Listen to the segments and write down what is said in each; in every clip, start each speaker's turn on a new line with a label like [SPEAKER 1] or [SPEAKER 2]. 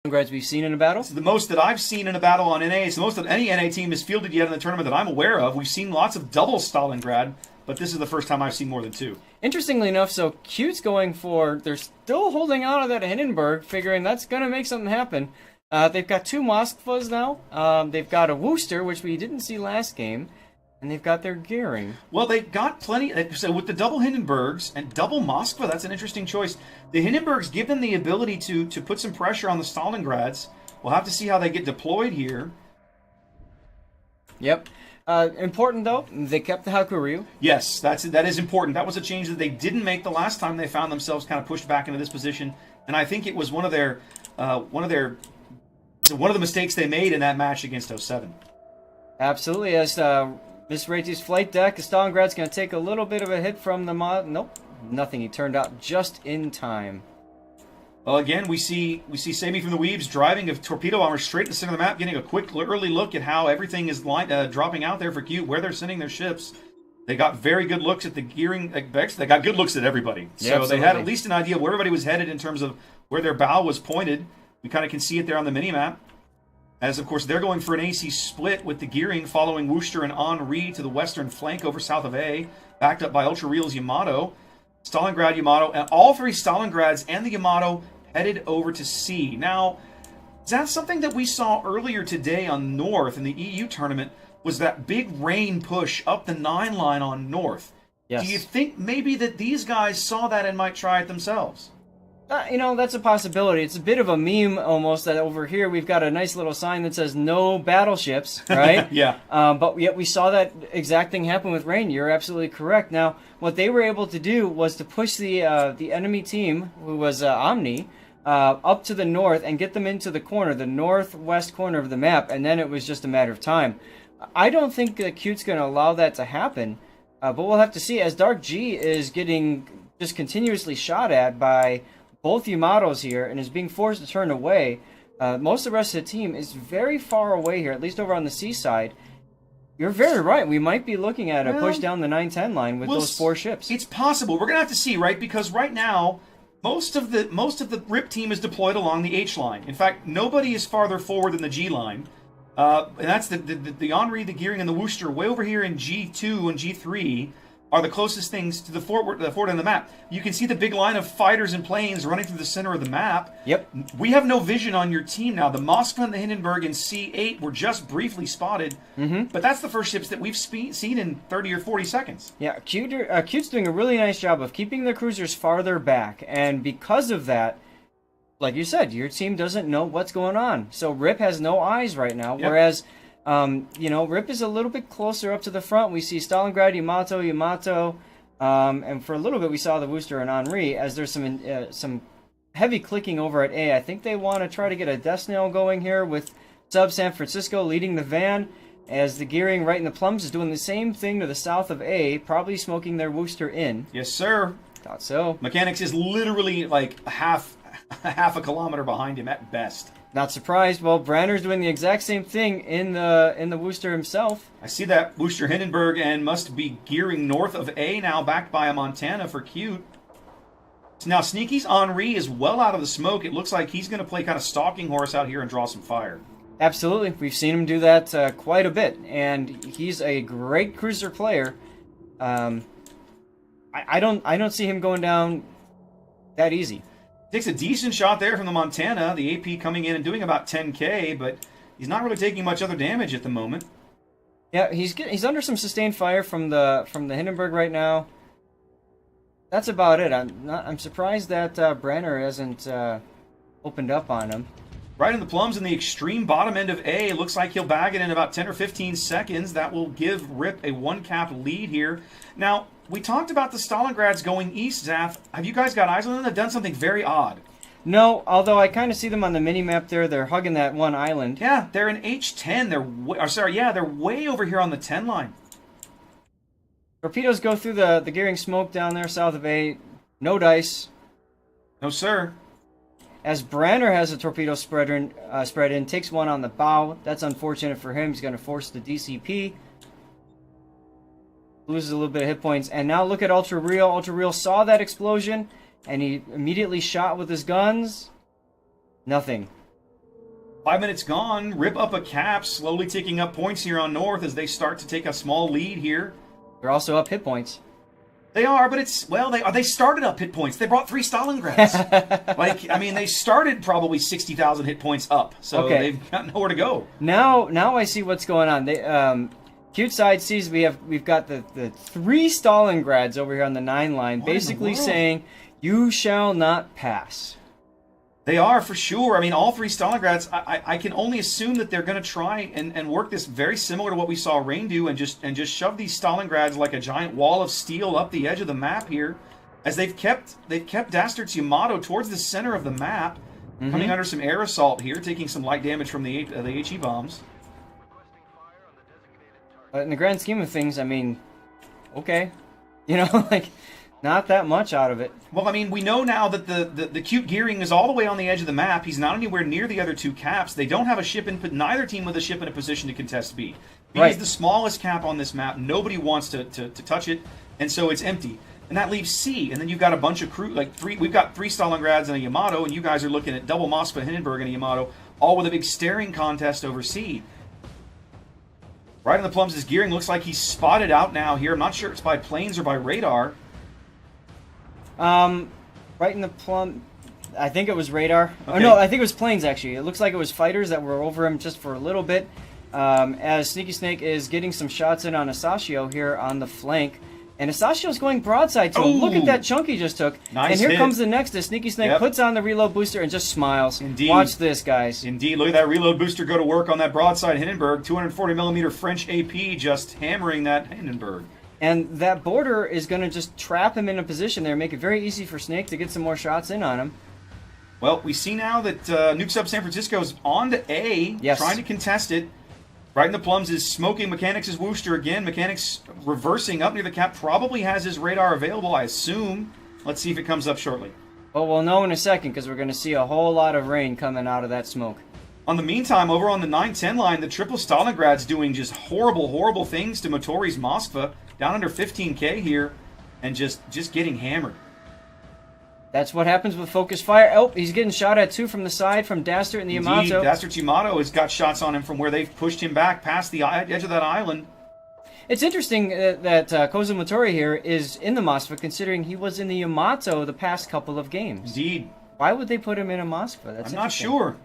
[SPEAKER 1] Stalingrads we've seen in a battle.
[SPEAKER 2] It's the most that I've seen in a battle on NA. It's the most that any NA team has fielded yet in the tournament that I'm aware of. We've seen lots of double Stalingrad, but this is the first time I've seen more than two.
[SPEAKER 1] Interestingly enough, so Cute's going for, they're still holding out of that Hindenburg, figuring that's going to make something happen. They've got two Moskvas now. They've got a Worcester, which we didn't see last game. And they've got their gearing.
[SPEAKER 2] Well, they've got plenty. So with the double Hindenburgs and double Moskva, that's an interesting choice. The Hindenburgs give them the ability to put some pressure on the Stalingrads. We'll have to see how they get deployed here.
[SPEAKER 1] Yep. Important, though, they kept the Hakuryu.
[SPEAKER 2] Yes, that is important. That was a change that they didn't make the last time they found themselves kind of pushed back into this position. And I think it was one of the mistakes they made in that match against 07.
[SPEAKER 1] Absolutely, as Miss Reiti's flight deck, Stalingrad's going to take a little bit of a hit from the mod. Nope, nothing. He turned out just in time.
[SPEAKER 2] Well, again, we see Sabi from the Weaves driving a torpedo bomber straight to the center of the map, getting a quick early look at how everything is dropping out there for Cute, where they're sending their ships. They got very good looks at the gearing. They got good looks at everybody. So they had at least an idea of where everybody was headed in terms of where their bow was pointed. We kind of can see it there on the mini-map. As, of course, they're going for an AC split with the gearing following Worcester and Henri to the western flank over south of A, backed up by Ultra Real's Yamato, Stalingrad, Yamato, and all three Stalingrads and the Yamato headed over to C. Now, is that something that we saw earlier today on North in the EU tournament, was that big rain push up the 9 line on North?
[SPEAKER 1] Yes.
[SPEAKER 2] Do you think maybe that these guys saw that and might try it themselves?
[SPEAKER 1] That's a possibility. It's a bit of a meme almost that over here we've got a nice little sign that says no battleships, right?
[SPEAKER 2] Yeah.
[SPEAKER 1] But yet we saw that exact thing happen with rain. You're absolutely correct. Now, what they were able to do was to push the enemy team, who was Omni, up to the north and get them into the corner, the northwest corner of the map, and then it was just a matter of time. I don't think that Cute's going to allow that to happen, but we'll have to see as Dark G is getting just continuously shot at by both Yamatos here and is being forced to turn away. Most of the rest of the team is very far away here, at least over on the seaside. You're very right. We might be looking at a push down the 9-10 line with those 4 ships.
[SPEAKER 2] It's possible. We're going to have to see, right? Because right now, most of the RIP team is deployed along the H line. In fact, nobody is farther forward than the G line. And that's the Henri, the gearing, and the Worcester way over here in G2 and G3 are the closest things to the forward on the map. You can see the big line of fighters and planes running through the center of the map.
[SPEAKER 1] Yep.
[SPEAKER 2] We have no vision on your team now. The Moskva and the Hindenburg in C8 were just briefly spotted, but that's the first ships that we've seen in 30 or 40 seconds.
[SPEAKER 1] Yeah, Cute's doing a really nice job of keeping their cruisers farther back, and because of that, like you said, your team doesn't know what's going on. So Rip has no eyes right now, whereas Rip is a little bit closer up to the front. We see Stalingrad, Yamato, and for a little bit we saw the Worcester and Henri as there's some heavy clicking over at A. I think they want to try to get a death snail going here with Sub San Francisco leading the van as the gearing right in the plums is doing the same thing to the south of A, probably smoking their Worcester in.
[SPEAKER 2] Yes, sir.
[SPEAKER 1] Thought so.
[SPEAKER 2] Mechanics is literally like half a kilometer behind him at best.
[SPEAKER 1] Not surprised. Well, Branner's doing the exact same thing in the Worcester himself.
[SPEAKER 2] I see that Worcester Hindenburg and must be gearing north of A now, backed by a Montana for Cute. So now Sneaky's Henri is well out of the smoke. It looks like he's going to play kind of stalking horse out here and draw some fire.
[SPEAKER 1] Absolutely. We've seen him do that quite a bit, and he's a great cruiser player. I don't see him going down that easy.
[SPEAKER 2] Takes a decent shot there from the Montana. The AP coming in and doing about 10K, but he's not really taking much other damage at the moment.
[SPEAKER 1] Yeah, he's under some sustained fire from the Hindenburg right now. That's about it. I'm surprised that Branner hasn't opened up on him.
[SPEAKER 2] Right in the plums in the extreme bottom end of A. Looks like he'll bag it in about 10 or 15 seconds. That will give Rip a 1-cap lead here. Now, we talked about the Stalingrads going east, Zaf. Have you guys got eyes on them? They've done something very odd.
[SPEAKER 1] No, although I kind of see them on the mini-map there. They're hugging that one island.
[SPEAKER 2] Yeah, they're in H10. They're way over here on the 10 line.
[SPEAKER 1] Torpedoes go through the gearing smoke down there south of A. No dice.
[SPEAKER 2] No, sir.
[SPEAKER 1] As Branner has a torpedo spread in, takes one on the bow. That's unfortunate for him. He's going to force the DCP. Loses a little bit of hit points. And now look at Ultra Real. Ultra Real saw that explosion, and he immediately shot with his guns. Nothing.
[SPEAKER 2] 5 minutes gone. Rip up a cap, slowly ticking up points here on North as they start to take a small lead here.
[SPEAKER 1] They're also up hit points.
[SPEAKER 2] They are, but it's, well, they started up hit points. They brought 3 Stalingrads. Like, I mean, they started probably 60,000 hit points up, so they've got nowhere to go.
[SPEAKER 1] Now I see what's going on. They Cute Side sees we've got the 3 Stalingrads over here on the 9 line, basically saying, "You shall not pass."
[SPEAKER 2] They are, for sure. I mean, all 3 Stalingrads, I can only assume that they're going to try and work this very similar to what we saw Rain do and just shove these Stalingrads like a giant wall of steel up the edge of the map here, as they've kept Dastard's Yamato towards the center of the map, coming under some air assault here, taking some light damage from the HE bombs.
[SPEAKER 1] But in the grand scheme of things, I mean, okay. You know, like, not that much out of it.
[SPEAKER 2] Well, I mean, we know now that the Cute Gearing is all the way on the edge of the map. He's not anywhere near the other 2 caps. They don't have a ship in, neither team with a ship in a position to contest B. B is the smallest cap on this map. Nobody wants to touch it, and so it's empty. And that leaves C, and then you've got a bunch of crew, like we've got 3 Stalingrads and a Yamato, and you guys are looking at double Moskva, Hindenburg, and a Yamato, all with a big staring contest over C. Right in the plums, his gearing looks like he's spotted out now here. I'm not sure if it's by planes or by radar.
[SPEAKER 1] Right in the plum, I think it was radar.
[SPEAKER 2] Okay.
[SPEAKER 1] Oh no, I think it was planes actually. It looks like it was fighters that were over him just for a little bit. As Sneaky Snake is getting some shots in on Asashio here on the flank. And Asashio's going broadside to him. Look at that chunk he just took.
[SPEAKER 2] Nice
[SPEAKER 1] and here
[SPEAKER 2] hit.
[SPEAKER 1] comes the next as Sneaky Snake puts on the reload booster and just smiles.
[SPEAKER 2] Indeed.
[SPEAKER 1] Watch this, guys.
[SPEAKER 2] Indeed. Look at that reload booster go to work on that broadside Hindenburg. 240mm French AP just hammering that Hindenburg.
[SPEAKER 1] And that border is going to just trap him in a position there, make it very easy for Snake to get some more shots in on him.
[SPEAKER 2] Well, we see now that Nuke Sub San Francisco is on to A, trying to contest it. Right in the plums is smoking Mechanics' Wooster again. Mechanics reversing up near the cap, probably has his radar available, I assume. Let's see if it comes up shortly.
[SPEAKER 1] Well, we'll know in a second because we're going to see a whole lot of rain coming out of that smoke.
[SPEAKER 2] On the meantime, over on the 9-10 line, the triple Stalingrad's doing just horrible, horrible things to Motori's Moskva, down under 15k here, and just getting hammered.
[SPEAKER 1] That's what happens with focus fire. Oh, he's getting shot at too from the side from Dastard and the Yamato.
[SPEAKER 2] Indeed, Dastard's Yamato has got shots on him from where they've pushed him back past the edge of that island.
[SPEAKER 1] It's interesting that Kozo Motori here is in the Moskva, considering he was in the Yamato the past couple of games.
[SPEAKER 2] Indeed.
[SPEAKER 1] Why would they put him in a Moskva?
[SPEAKER 2] I'm not sure.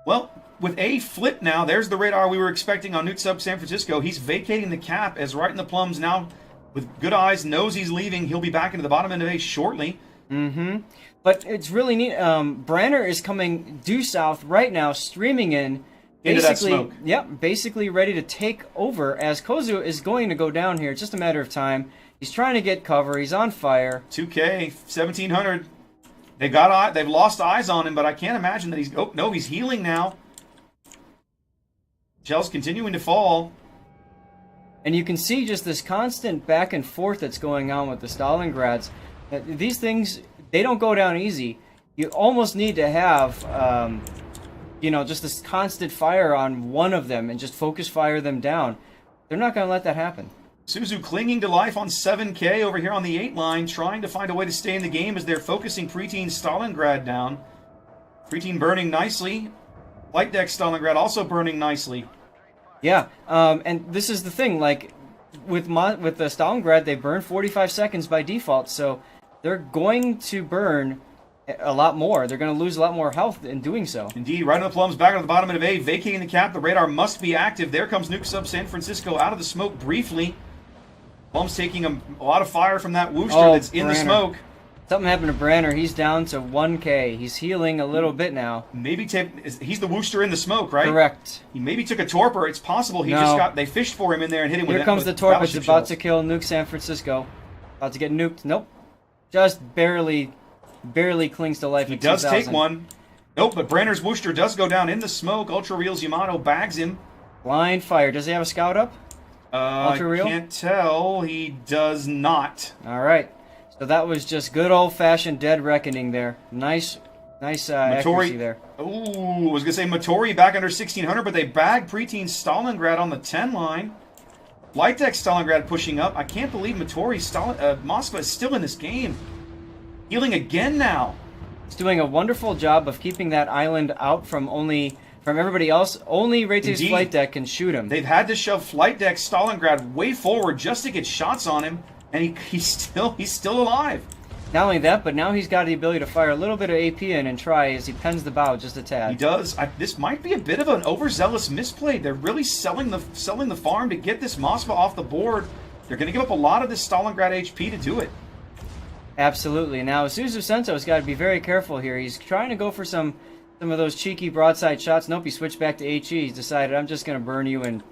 [SPEAKER 2] Well, with A flip now, there's the radar we were expecting on Nuke Sub San Francisco. He's vacating the cap as right in the plums now, with good eyes, knows he's leaving. He'll be back into the bottom end of A shortly.
[SPEAKER 1] But it's really neat. Branner is coming due south right now, streaming in.
[SPEAKER 2] Into that smoke.
[SPEAKER 1] Yep, basically ready to take over as Kozu is going to go down here. It's just a matter of time. He's trying to get cover. He's on fire.
[SPEAKER 2] 2K, 1700. They've lost eyes on him, but I can't imagine that he's... Oh, no, he's healing now. Shells continuing to fall.
[SPEAKER 1] And you can see just this constant back and forth that's going on with the Stalingrads. These things, they don't go down easy. You almost need to have, just this constant fire on one of them and just focus fire them down. They're not going to let that happen.
[SPEAKER 2] Suzu clinging to life on 7K over here on the 8 line, trying to find a way to stay in the game as they're focusing Preteen Stalingrad down. Preteen burning nicely. Light deck Stalingrad also burning nicely.
[SPEAKER 1] Yeah, and this is the thing, like, with the Stalingrad, they burn 45 seconds by default, so they're going to burn a lot more. They're going to lose a lot more health in doing so. Indeed,
[SPEAKER 2] right on the plums, back on the bottom of A, vacating the cap. The radar must be active. There comes Nuke Sub San Francisco out of the smoke briefly. Plums taking a lot of fire from that Wooster that's in the smoke.
[SPEAKER 1] Something happened to Branner. He's down to 1k. He's healing a little bit now.
[SPEAKER 2] Maybe he's the Wooster in the smoke, right?
[SPEAKER 1] Correct.
[SPEAKER 2] He maybe took a torpor. It's possible they fished for him in there and hit him with
[SPEAKER 1] Here comes the torpor. It's about to kill Nuke San Francisco. About to get nuked. Nope. Just barely clings to life.
[SPEAKER 2] He does take one. Nope, but Branner's Wooster does go down in the smoke. Ultra Real's Yamato bags him.
[SPEAKER 1] Blind fire. Does he have a scout up? Ultra Real?
[SPEAKER 2] I can't tell. He does not.
[SPEAKER 1] All right. So that was just good old-fashioned dead reckoning there. Nice accuracy there.
[SPEAKER 2] Ooh, I was going to say Motori back under 1600, but they bagged Preteen Stalingrad on the 10 line. Light deck Stalingrad pushing up. I can't believe Moskva is still in this game. Healing again now.
[SPEAKER 1] He's doing a wonderful job of keeping that island out from only from everybody else. Only Rayte's
[SPEAKER 2] Indeed.
[SPEAKER 1] flight deck can shoot him.
[SPEAKER 2] They've had to shove flight deck Stalingrad way forward just to get shots on him, and he's still alive.
[SPEAKER 1] Not only that, but now he's got the ability to fire a little bit of AP in and try as he pens the bow just a tad.
[SPEAKER 2] He does. This might be a bit of an overzealous misplay. They're really selling the farm to get this Moskva off the board. They're going to give up a lot of this Stalingrad HP to do it.
[SPEAKER 1] Absolutely. Now, Isuzu Sento's got to be very careful here. He's trying to go for some of those cheeky broadside shots. Nope, he switched back to HE. He's decided, I'm just going to burn you and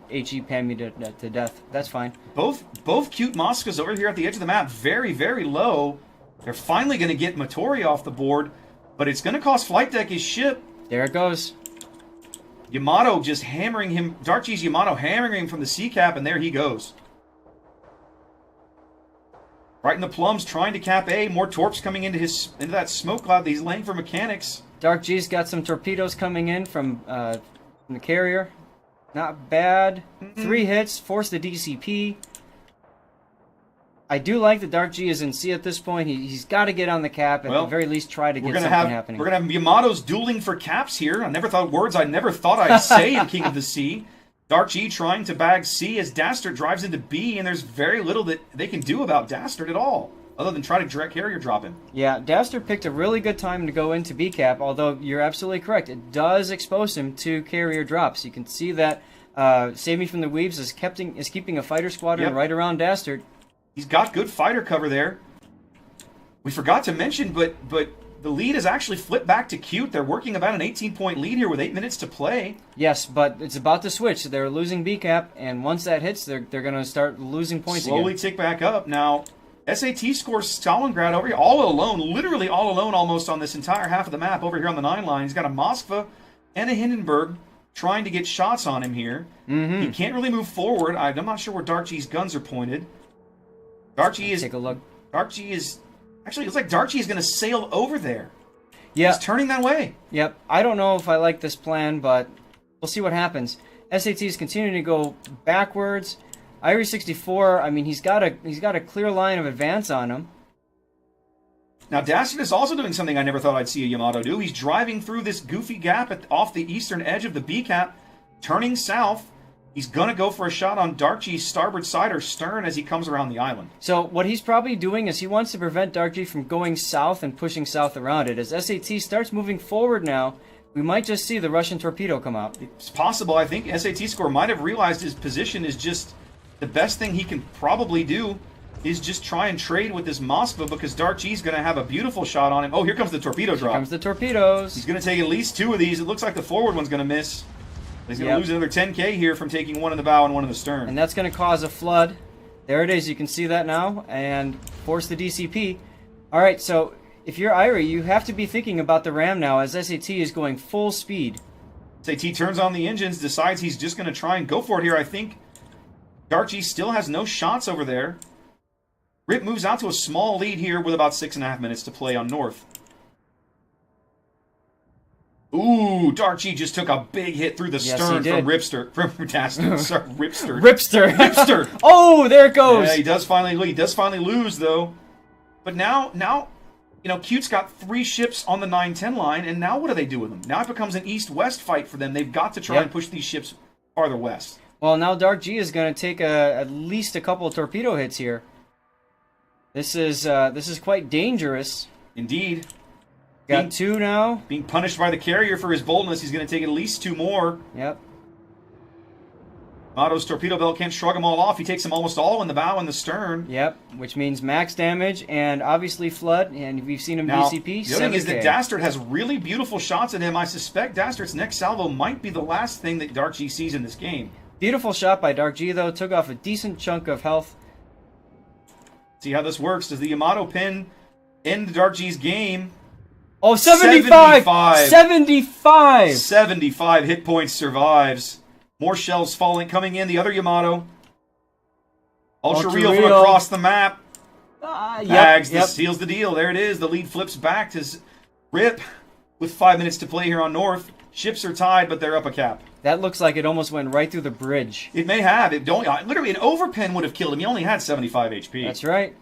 [SPEAKER 1] HE pan me to death. That's fine.
[SPEAKER 2] Both cute Moskvas over here at the edge of the map, very, very low. They're finally going to get Motori off the board, but it's going to cost Flight Deck his ship.
[SPEAKER 1] There it goes.
[SPEAKER 2] Yamato just hammering him. Dark G's Yamato hammering him from the C-cap, and there he goes. Right in the plums, trying to cap A. More torps coming into that smoke cloud that he's laying for mechanics.
[SPEAKER 1] Dark G's got some torpedoes coming in from the carrier. Not bad. 3 hits, force the DCP. I do like that Dark G is in C at this point. He's got to get on the cap, at the very least try to get something happening.
[SPEAKER 2] We're going to have Yamato's dueling for caps here. I never thought I'd say in King of the Sea. Dark G trying to bag C as Dastard drives into B, and there's very little that they can do about Dastard at all, other than try to direct carrier drop him.
[SPEAKER 1] Yeah, Dastard picked a really good time to go into B cap, although you're absolutely correct. It does expose him to carrier drops. You can see that Save Me from the Weaves is keeping a fighter squadron right around Dastard.
[SPEAKER 2] He's got good fighter cover there. We forgot to mention, but the lead is actually flipped back to Cute. They're working about an 18-point lead here with 8 minutes to play.
[SPEAKER 1] Yes, but it's about to switch. They're losing B cap, and once that hits, they're going to start losing points
[SPEAKER 2] Slowly
[SPEAKER 1] again.
[SPEAKER 2] tick back up. Now, SAT scores Stalingrad over here, all alone, literally all alone almost on this entire half of the map over here on the 9 line. He's got a Moskva and a Hindenburg trying to get shots on him here. He can't really move forward. I'm not sure where Dark G's guns are pointed. Dark G is...
[SPEAKER 1] Take a look.
[SPEAKER 2] Dark G is... Actually, it's like Dark G is going to sail over there.
[SPEAKER 1] Yeah.
[SPEAKER 2] He's turning that way.
[SPEAKER 1] Yep. I don't know if I like this plan, but we'll see what happens. SAT is continuing to go backwards. Irie 64, I mean, he's got a clear line of advance on him.
[SPEAKER 2] Now, Dastard is also doing something I never thought I'd see a Yamato do. He's driving through this goofy gap off the eastern edge of the B cap, turning south. He's going to go for a shot on Dark G's starboard side or stern as he comes around the island.
[SPEAKER 1] So what he's probably doing is he wants to prevent Dark G from going south and pushing south around it. As SAT starts moving forward now, we might just see the Russian torpedo come out.
[SPEAKER 2] It's possible. I think SAT score might have realized his position is just the best thing he can probably do is just try and trade with this Moskva because Dark G's going to have a beautiful shot on him. Oh, here comes the torpedo drop.
[SPEAKER 1] Here comes the torpedoes.
[SPEAKER 2] He's going to take at least 2 of these. It looks like the forward one's going to miss. He's going to lose another 10K here from taking one in the bow and one in the stern.
[SPEAKER 1] And that's going to cause a flood. There it is. You can see that now. And force the DCP. All right, so if you're Irie, you have to be thinking about the ram now as SAT is going full speed.
[SPEAKER 2] SAT turns on the engines, decides he's just going to try and go for it here. I think Dark G still has no shots over there. Rip moves out to a small lead here with about 6.5 minutes to play on North. Ooh, Dark G just took a big hit through the stern from Ripster. From Dastard. Sorry, Ripster.
[SPEAKER 1] Ripster.
[SPEAKER 2] Ripster.
[SPEAKER 1] Oh, there it goes.
[SPEAKER 2] Yeah, he does finally lose, though. But now, you know, Cute's got 3 ships on the 9-10 line, and now what do they do with them? Now it becomes an east-west fight for them. They've got to try and push these ships farther west.
[SPEAKER 1] Well, now Dark G is going to take at least a couple of torpedo hits here. This is quite dangerous.
[SPEAKER 2] Indeed.
[SPEAKER 1] Got 2 now.
[SPEAKER 2] Being punished by the carrier for his boldness. He's going to take at least 2 more.
[SPEAKER 1] Yep.
[SPEAKER 2] Otto's torpedo belt can't shrug them all off. He takes them almost all in the bow and the stern.
[SPEAKER 1] Yep, which means max damage and obviously flood. And we've seen him
[SPEAKER 2] now,
[SPEAKER 1] DCP.
[SPEAKER 2] The other thing is that Dastard has really beautiful shots at him. I suspect Dastard's next salvo might be the last thing that Dark G sees in this game.
[SPEAKER 1] Beautiful shot by Dark G, though. Took off a decent chunk of health.
[SPEAKER 2] See how this works. Does the Yamato pin end Dark G's game?
[SPEAKER 1] Oh, 75! 75!
[SPEAKER 2] 75 hit points survives. More shells coming in. The other Yamato. Ultra real from across the map. Bags. This seals the deal. There it is. The lead flips back to Rip with 5 minutes to play here on North. Ships are tied, but they're up a cap.
[SPEAKER 1] That looks like it almost went right through the bridge.
[SPEAKER 2] It may have. Literally, an overpin would have killed him. He only had 75 HP.
[SPEAKER 1] That's right.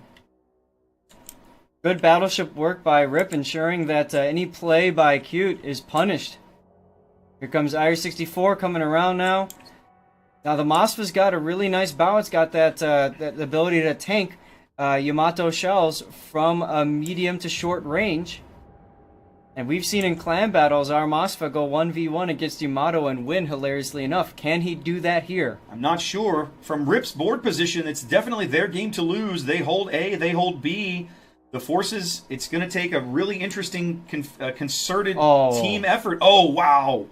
[SPEAKER 1] Good battleship work by Rip, ensuring that any play by Cute is punished. Here comes IR-64 coming around now. Now the Moskva's got a really nice bow. It's got that ability to tank Yamato shells from a medium to short range. And we've seen in clan battles our Moskva go 1v1 against Yamato and win, hilariously enough. Can he do that here?
[SPEAKER 2] I'm not sure. From Rip's board position, it's definitely their game to lose. They hold A, they hold B. The forces, it's going to take a really interesting, concerted team effort. Oh, wow.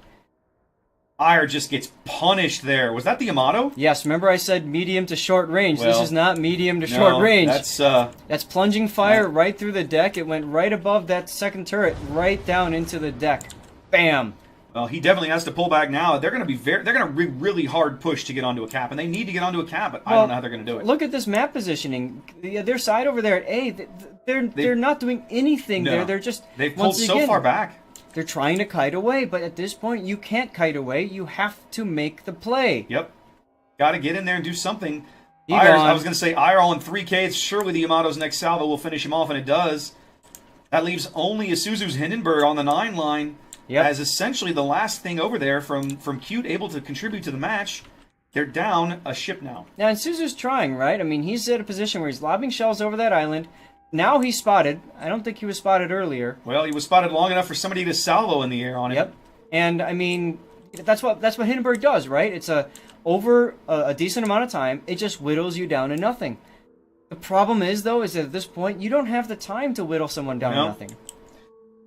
[SPEAKER 2] Ire just gets punished there. Was that the Yamato?
[SPEAKER 1] Yes, remember I said medium to short range.
[SPEAKER 2] Well,
[SPEAKER 1] this is not medium to short range.
[SPEAKER 2] That's
[SPEAKER 1] plunging fire right through the deck. It went right above that second turret, right down into the deck. Bam.
[SPEAKER 2] Well, he definitely has to pull back now. They're going to be really hard push to get onto a cap, and they need to get onto a cap, but I don't know how they're going to do it.
[SPEAKER 1] Look at this map positioning. Their side over there at A, they're not doing anything there.
[SPEAKER 2] They've pulled so far back.
[SPEAKER 1] They're trying to kite away, but at this point, you can't kite away. You have to make the play.
[SPEAKER 2] Yep. Got to get in there and do something. I was going to say, Ire on 3K. Surely the Yamato's next salvo will finish him off, and it does. That leaves only Isuzu's Hindenburg on the 9 line as essentially the last thing over there from Cute, able to contribute to the match. They're down a ship now.
[SPEAKER 1] Now, Isuzu's trying, right? I mean, he's at a position where he's lobbing shells over that island. Now he's spotted. I don't think he was spotted earlier.
[SPEAKER 2] Well, he was spotted long enough for somebody to salvo in the air on him.
[SPEAKER 1] Yep. And I mean, that's what Hindenburg does, right? It's over a decent amount of time. It just whittles you down to nothing. The problem is, though, is that at this point you don't have the time to whittle someone down to nothing.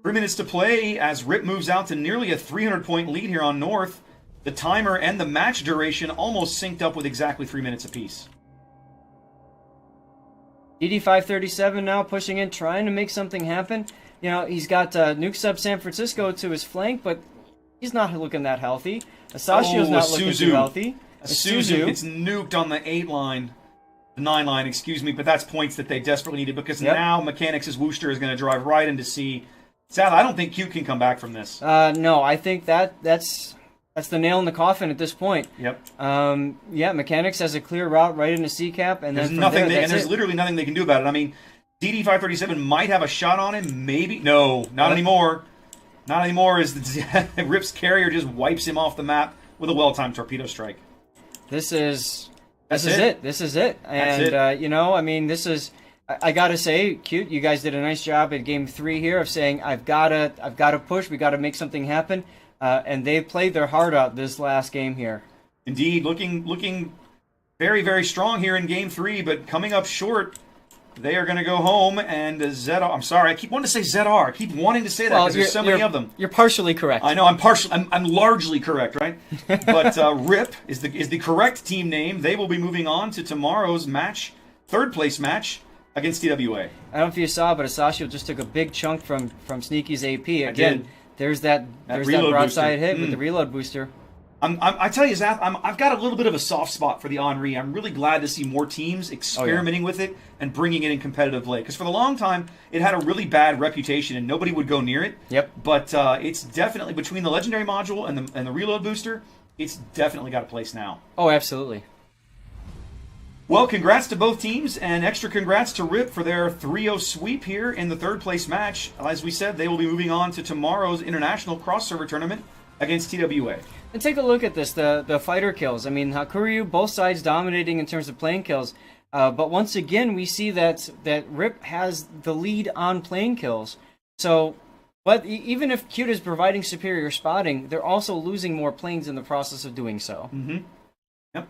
[SPEAKER 2] 3 minutes to play as Rip moves out to nearly a 300-point lead here on North. The timer and the match duration almost synced up with exactly 3 minutes apiece.
[SPEAKER 1] DD-537 now pushing in, trying to make something happen. You know, he's got Nuke Sub San Francisco to his flank, but he's not looking that healthy. Asashio's not looking too healthy.
[SPEAKER 2] Isuzu gets nuked on the 8 line. The 9 line, excuse me, but that's points that they desperately needed because now Mechanics' Wooster is going to drive right into C. Sadly, I don't think Cute can come back from this.
[SPEAKER 1] No, I think that's the nail in the coffin at this point.
[SPEAKER 2] Yep.
[SPEAKER 1] Yeah, Mechanics has a clear route right into C-Cap, and
[SPEAKER 2] there's
[SPEAKER 1] then
[SPEAKER 2] there's literally nothing they can do about it. I mean, DD-537 might have a shot on him, maybe. No, not anymore. Not anymore as Rip's carrier just wipes him off the map with a well-timed torpedo strike.
[SPEAKER 1] This is it. And, you know, I mean, this is... I gotta say, Cute, you guys did a nice job in Game 3 here of saying, I've gotta push, we gotta make something happen. And they played their heart out this last game here.
[SPEAKER 2] Indeed, looking very, very strong here in Game 3, but coming up short. They are going to go home, and ZR... I'm sorry, I keep wanting to say ZR. I keep wanting to say that because there's so many of them.
[SPEAKER 1] You're partially correct.
[SPEAKER 2] I know, I'm largely correct, right? But RIP is the correct team name. They will be moving on to tomorrow's match, third-place match, against TWA.
[SPEAKER 1] I don't know if you saw, but Asashio just took a big chunk from Sneaky's AP. Again, there's that broadside hit with the reload booster.
[SPEAKER 2] I tell you, Zaf, I've got a little bit of a soft spot for the Henri. I'm really glad to see more teams experimenting with it and bringing it in competitive play. Because for the long time, it had a really bad reputation and nobody would go near it.
[SPEAKER 1] Yep.
[SPEAKER 2] But it's definitely, between the Legendary module and the reload booster, it's definitely got a place now.
[SPEAKER 1] Oh, absolutely.
[SPEAKER 2] Well, congrats to both teams, and extra congrats to RIP for their 3-0 sweep here in the third-place match. As we said, they will be moving on to tomorrow's International Cross-Server Tournament against TWA.
[SPEAKER 1] And take a look at this, the fighter kills. I mean, Hakuryu, both sides dominating in terms of plane kills. But once again, we see that RIP has the lead on plane kills. So, but even if Cute is providing superior spotting, they're also losing more planes in the process of doing so.
[SPEAKER 2] Mm-hmm. Yep.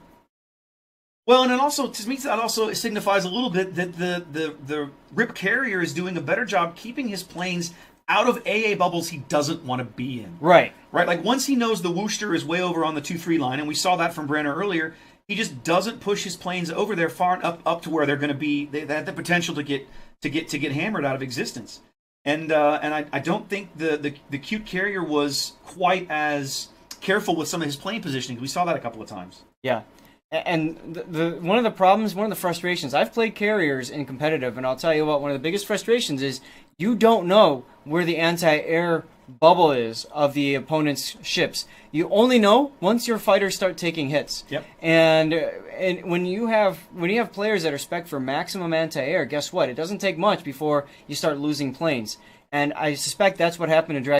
[SPEAKER 2] Well, and it also, to me, that also signifies a little bit that the RIP carrier is doing a better job keeping his planes out of AA bubbles he doesn't want to be in.
[SPEAKER 1] Right.
[SPEAKER 2] Right, like once he knows the Wooster is way over on the 2-3 line, and we saw that from Brenner earlier, he just doesn't push his planes over there far up to where they're going to be. They have the potential to get hammered out of existence. And I don't think the Cute carrier was quite as careful with some of his plane positioning. We saw that a couple of times.
[SPEAKER 1] Yeah. And one of the problems, one of the frustrations, I've played carriers in competitive, and I'll tell you what, one of the biggest frustrations is you don't know where the anti-air bubble is of the opponent's ships. You only know once your fighters start taking hits.
[SPEAKER 2] Yep.
[SPEAKER 1] And when you have players that are spec'd for maximum anti-air, guess what? It doesn't take much before you start losing planes. And I suspect that's what happened in Dragon